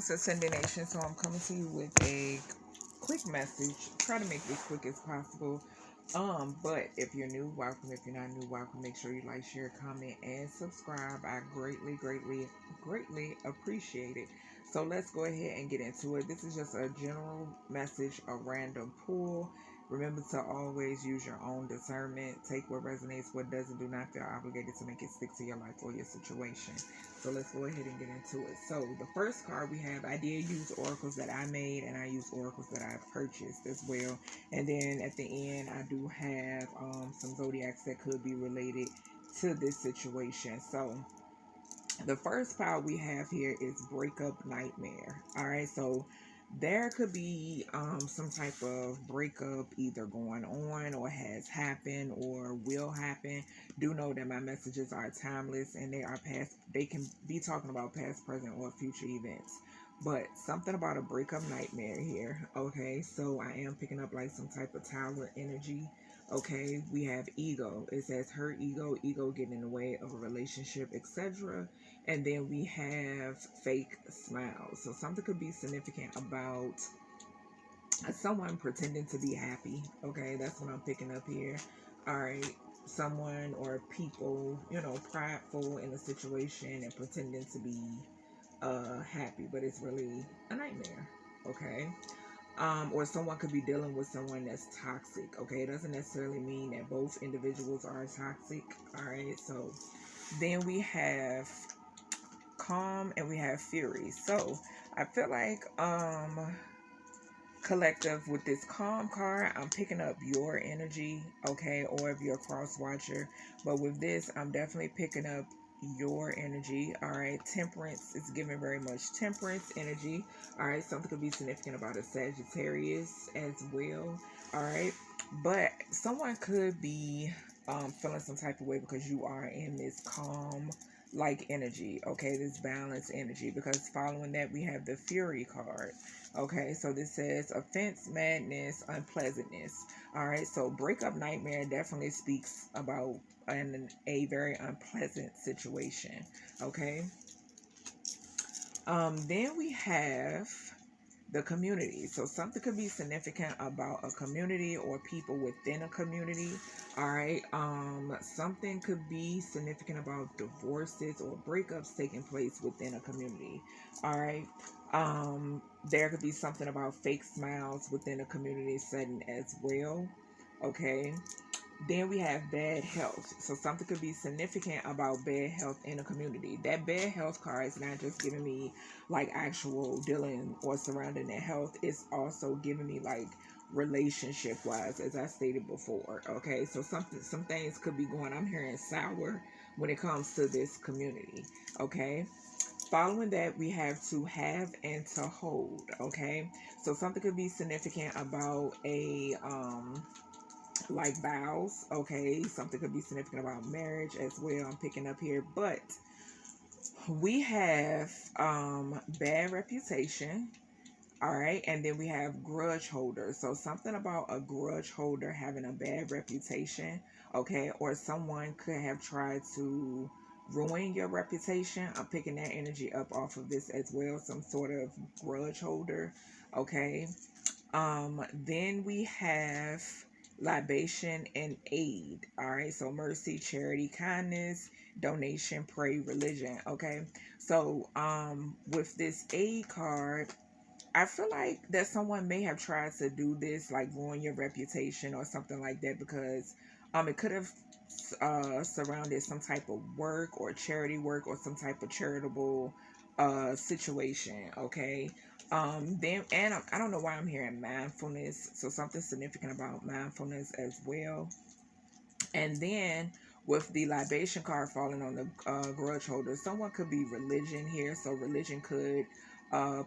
Greetings, Ascending Nation. So I'm coming to you with a quick message. Try to make this quick as possible. But if you're new, welcome. If you're not new, welcome. Make sure you like, share, comment, and subscribe. I greatly appreciate it. So let's go ahead and get into it. This is just a general message, a random pull. Remember to always use your own discernment. Take what resonates, what doesn't. Do not feel obligated to make it stick to your life or your situation. So let's go ahead and get into it. So the first card we have, I did use oracles that I made, and I use oracles that I purchased as well. And then at the end, I do have some zodiacs that could be related to this situation. So the first pile we have here is breakup nightmare. All right, so there could be some type of breakup either going on or has happened or will happen. Do know that my messages are timeless and they are past. They can be talking about past, present, or future events. But something about a breakup nightmare here. Okay, so I am picking up like some type of tower energy. Okay, we have ego. It says her ego getting in the way of a relationship, etc. And then we have fake smiles. So something could be significant about someone pretending to be happy. Okay, that's what I'm picking up here. All right, someone or people, prideful in a situation and pretending to be happy, but it's really a nightmare. Okay. Or someone could be dealing with someone that's toxic. Okay, it doesn't necessarily mean that both individuals are toxic. All right, so then we have calm and we have fury. So I feel like collective with this calm card, I'm picking up your energy, okay, or if you're a cross watcher. But with this, I'm definitely picking up your energy. All right, temperance is giving very much temperance energy. All right, something could be significant about a Sagittarius as well. All right, but someone could be feeling some type of way because you are in this calm like energy, okay, this balanced energy, because following that we have the fury card. Okay, so this says offense, madness, unpleasantness. All right, so breakup nightmare definitely speaks about a very unpleasant situation. Okay, then we have the community. So something could be significant about a community or people within a community. All right, something could be significant about divorces or breakups taking place within a community. All right, there could be something about fake smiles within a community setting as well. Okay, then we have bad health. So something could be significant about bad health in a community. That bad health card is not just giving me like actual dealing or surrounding their health. It's also giving me like relationship wise, as I stated before. Okay, so some things could be going. I'm hearing sour when it comes to this community. Okay. Following that, we have to have and to hold. Okay, so something could be significant about a like vows. Okay, something could be significant about marriage as well. I'm picking up here, but we have bad reputation. All right, and then we have grudge holders. So something about a grudge holder having a bad reputation. Okay, or someone could have tried to ruin your reputation. I'm picking that energy up off of this as well, some sort of grudge holder. Okay, then we have libation and aid. All right, so mercy, charity, kindness, donation, pray, religion. Okay, so with this aid card, I feel like that someone may have tried to do this, like ruin your reputation or something like that, because it could have surrounded some type of work or charity work or some type of charitable situation. Okay, then and I don't know why I'm hearing mindfulness, so something significant about mindfulness as well. And then with the libation card falling on the grudge holder, someone could be religion here, so religion could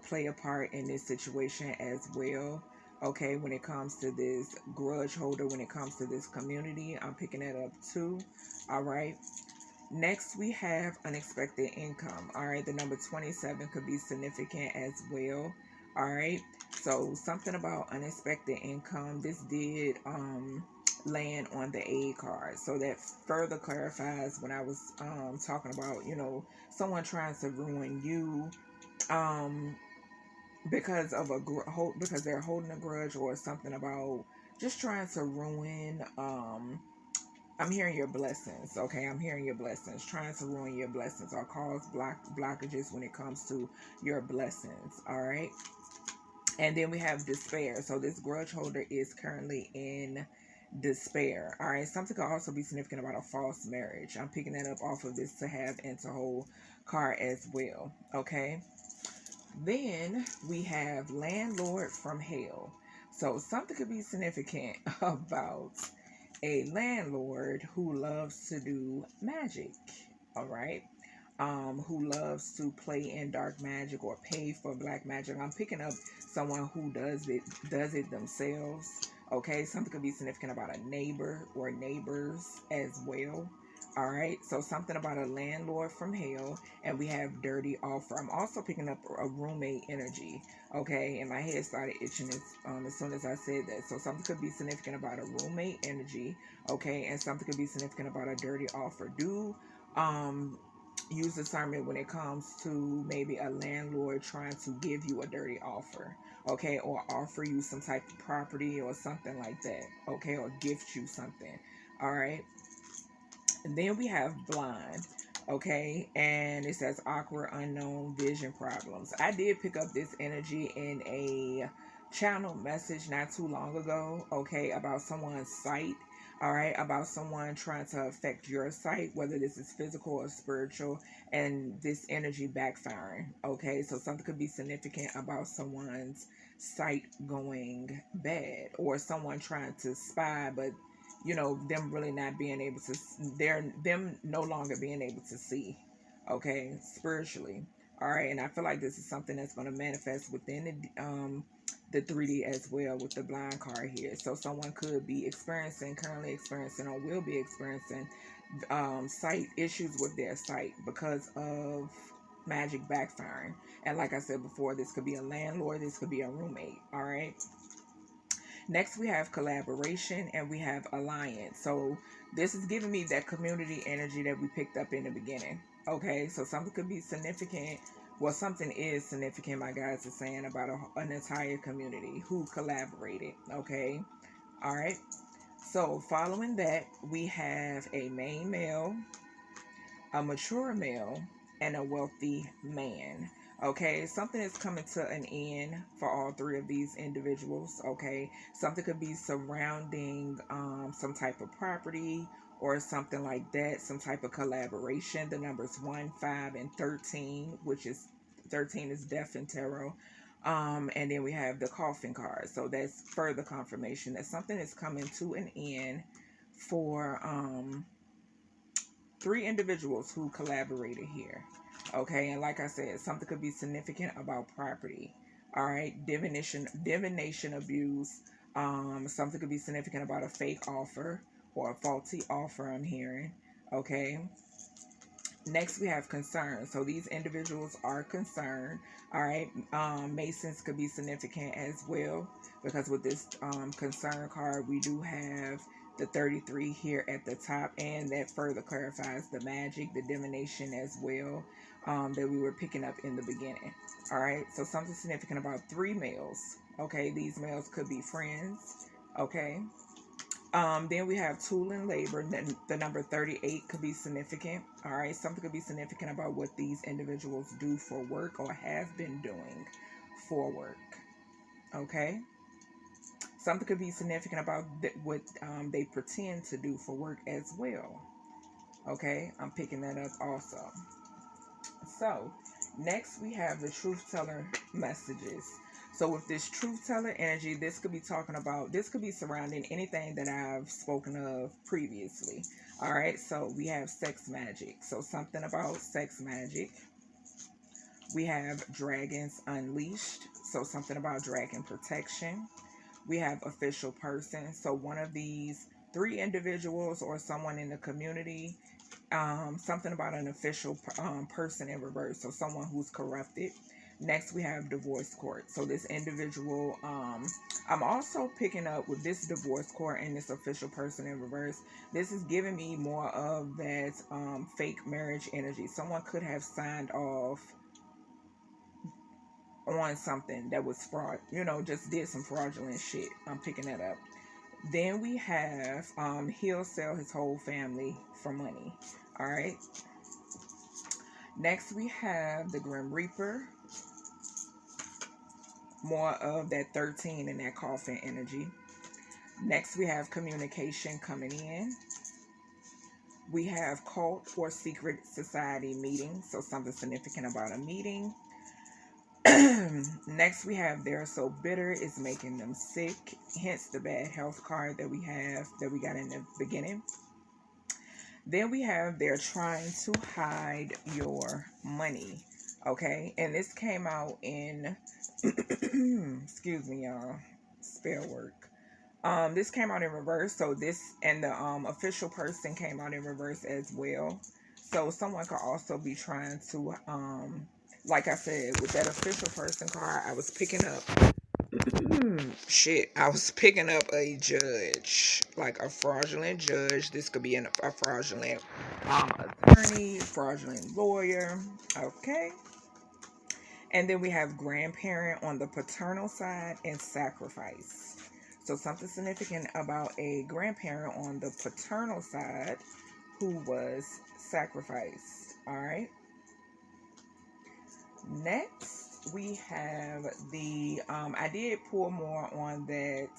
play a part in this situation as well. Okay, when it comes to this grudge holder, when it comes to this community, I'm picking that up too. All right, next we have unexpected income. All right, the number 27 could be significant as well. All right, so something about unexpected income. This did land on the aid card, so that further clarifies when I was talking about someone trying to ruin you. because of because they're holding a grudge or something about just trying to ruin. I'm hearing your blessings. Okay, I'm hearing your blessings. Trying to ruin your blessings or cause blockages when it comes to your blessings. All right. And then we have despair. So this grudge holder is currently in despair. All right. Something could also be significant about a false marriage. I'm picking that up off of this to have and to hold card as well. Okay. Then we have landlord from hell. So something could be significant about a landlord who loves to do magic. All right. Who loves to play in dark magic or pay for black magic. I'm picking up someone who does it themselves. Okay, something could be significant about a neighbor or neighbors as well. All right, so something about a landlord from hell, and we have dirty offer. I'm also picking up a roommate energy. Okay, and my head started itching as soon as I said that. So something could be significant about a roommate energy. Okay, and something could be significant about a dirty offer. Use discernment when it comes to maybe a landlord trying to give you a dirty offer, okay, or offer you some type of property or something like that, okay, or gift you something. All right. And then we have blind, okay, and it says awkward, unknown vision problems. I did pick up this energy in a channel message not too long ago, okay, about someone's sight. All right, about someone trying to affect your sight, whether this is physical or spiritual, and this energy backfiring. Okay, so something could be significant about someone's sight going bad, or someone trying to spy, but them really not being able to, them no longer being able to see, okay, spiritually. All right, and I feel like this is something that's going to manifest within the 3D as well with the blind card here. So someone could be currently experiencing, or will be experiencing sight issues with their sight because of magic backfiring. And like I said before, this could be a landlord, this could be a roommate. All right. Next, we have collaboration and we have alliance. So this is giving me that community energy that we picked up in the beginning. Okay, so something could be significant. Well, something is significant, my guys are saying, about an entire community who collaborated. Okay, all right. So following that, we have a main male, a mature male, and a wealthy man. Okay, something is coming to an end for all three of these individuals. Okay, something could be surrounding some type of property or something like that, some type of collaboration. The numbers 1, 5, and 13, which is 13 is death and tarot. And then we have the coffin card. So that's further confirmation that something is coming to an end for 3 individuals who collaborated here. Okay, and like I said, something could be significant about property. All right, divination abuse. Something could be significant about a fake offer or a faulty offer, I'm hearing. Okay. Next, we have concern. So these individuals are concerned. All right. Masons could be significant as well, because with this concern card, we do have the 33 here at the top, and that further clarifies the magic, the divination as well, that we were picking up in the beginning. All right. So something significant about 3 males. Okay. These males could be friends. Okay. Then we have tool and labor. The number 38 could be significant. All right. Something could be significant about what these individuals do for work or have been doing for work. Okay. Something could be significant about what they pretend to do for work as well. Okay. I'm picking that up also. So next we have the truth teller messages. So with this truth teller energy, this could be surrounding anything that I've spoken of previously. All right, so we have sex magic. So something about sex magic. We have dragons unleashed. So something about dragon protection. We have official person. So one of these 3 individuals or someone in the community. Something about an official person in reverse. So someone who's corrupted. Next, we have divorce court. So this individual, I'm also picking up with this divorce court and this official person in reverse. This is giving me more of that fake marriage energy. Someone could have signed off on something that was fraud, you know, just did some fraudulent shit. I'm picking that up. Then we have he'll sell his whole family for money. All right. Next we have the Grim Reaper. More of that 13 and that coffin energy. Next we have communication coming in. We have cult or secret society meeting. So something significant about a meeting. Next we have they're so bitter it's making them sick. Hence the bad health card that we got in the beginning. Then we have they're trying to hide your money. Okay. And this came out in excuse me, y'all. Spell work. This came out in reverse, so this and the official person came out in reverse as well. So someone could also be trying to like I said, with that official person card, I was picking up I was picking up a judge, like a fraudulent judge. This could be a fraudulent attorney, fraudulent lawyer. Okay. And then we have grandparent on the paternal side and sacrifice. So something significant about a grandparent on the paternal side who was sacrificed. All right. Next, we have the, I did pull more on that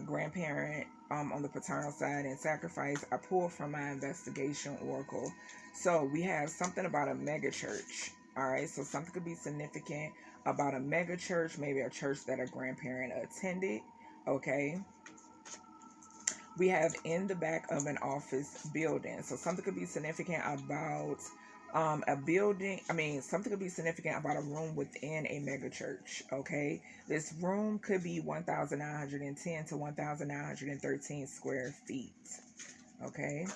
grandparent on the paternal side and sacrifice. I pulled from my investigation oracle. So we have something about a mega church. All right. So something could be significant about a mega church, maybe a church that a grandparent attended. Okay. We have in the back of an office building. So something could be significant about a building. Something could be significant about a room within a mega church. Okay. This room could be 1,910 to 1,913 square feet. Okay.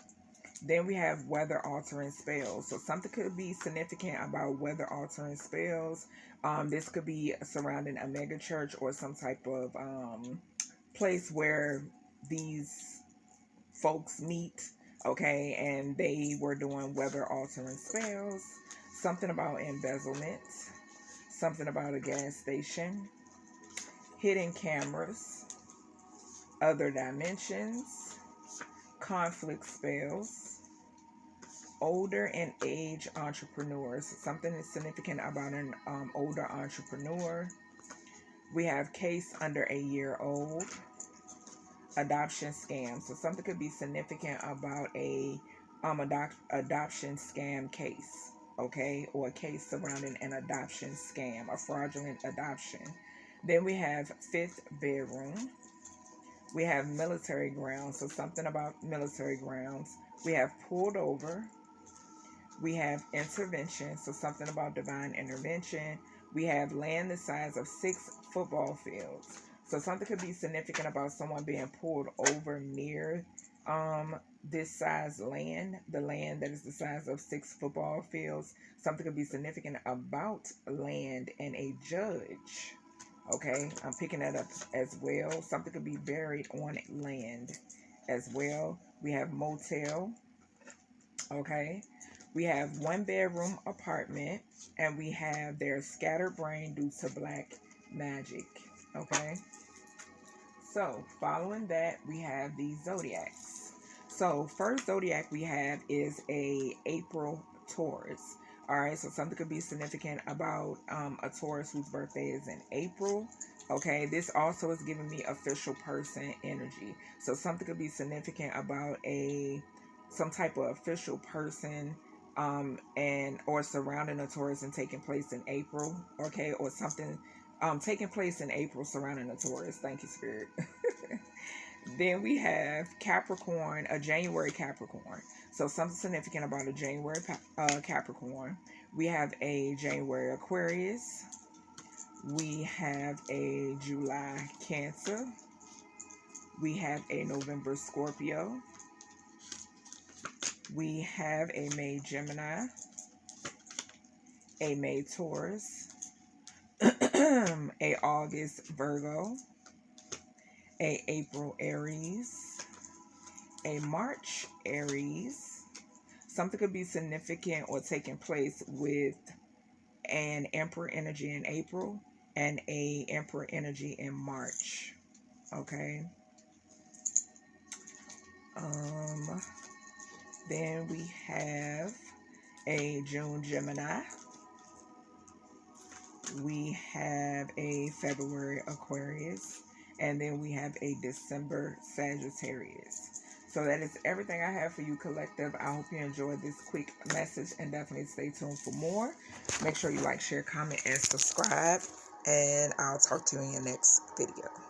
Then we have weather altering spells. So something could be significant about weather altering spells. This could be surrounding a mega church or some type of place where these folks meet, okay, and they were doing weather altering spells. Something about embezzlement, something about a gas station, hidden cameras, other dimensions, conflict spells, older and age entrepreneurs. Something is significant about an older entrepreneur. We have case under a year old. Adoption scam. So something could be significant about a adoption scam case. Okay. Or a case surrounding an adoption scam. A fraudulent adoption. Then we have fifth bedroom. We have military grounds. So something about military grounds. We have pulled over. We have intervention. So something about divine intervention. We have land the size of 6 football fields. So something could be significant about someone being pulled over near this size land, the land that is the size of 6 football fields. Something could be significant about land and a judge. Okay, I'm picking that up as well. Something could be buried on land as well. We have motel. Okay. We have 1-bedroom apartment, and we have their scattered brain due to black magic. Okay. So following that, we have the zodiacs. So first zodiac we have is a April Taurus. All right. So something could be significant about a Taurus whose birthday is in April. Okay. This also is giving me official person energy. So something could be significant about some type of official person and or surrounding a Taurus and taking place in April, okay, or something taking place in April surrounding a Taurus. Thank you, Spirit. Then we have Capricorn, a January Capricorn. So something significant about a January Capricorn. We have a January Aquarius. We have a July Cancer. We have a November Scorpio. We have a May Gemini, a May Taurus, a August Virgo, a April Aries, a March Aries. Something could be significant or taking place with an Emperor energy in April, and a Emperor energy in March. Okay. Then we have a June Gemini. We have a February Aquarius. And then we have a December Sagittarius. So that is everything I have for you, collective. I hope you enjoyed this quick message, and definitely stay tuned for more. Make sure you like, share, comment, and subscribe. And I'll talk to you in your next video.